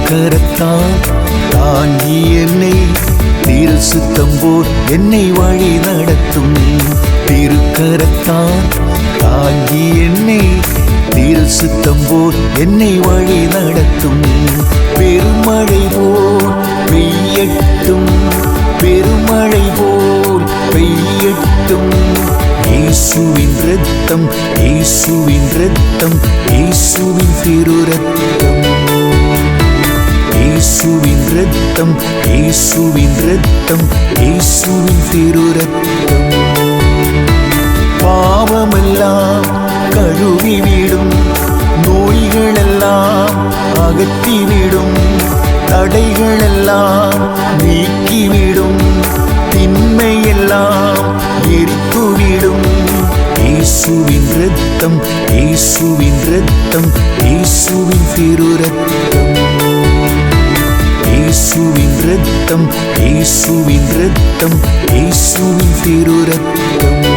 திருக்கரத்தால் தாங்கி என்னை திருசுத்தம் போல் என்னை வழி நடத்தும். திருக்கரத்தால் தாங்கி என்னை திருசுத்தம் போல் என்னை வழி நடத்தும். பெருமழை போல் பெய்யட்டும், பெருமழை போல் பெய்யட்டும். இயேசுவின் இரத்தம், இயேசுவின் இரத்தம், இயேசுவின் திரு இரத்தம். இயேசுவின் இரத்தம், இயேசுவின் இரத்தம், இயேசுவின் திரு இரத்தம். பாவமெல்லாம் கழுவிவிடும், நோய்களெல்லாம் அகற்றிவிடும், தடைகளெல்லாம் நீக்கிவிடும், திண்மையெல்லாம் எரித்துவிடும். இயேசுவின் இரத்தம், இயேசுவின் இரத்தம், இயேசுவின் திரு இரத்தம். இயேசுவின் இரத்தம், இயேசுவின் இரத்தம், இயேசுவின் திரு இரத்தம்.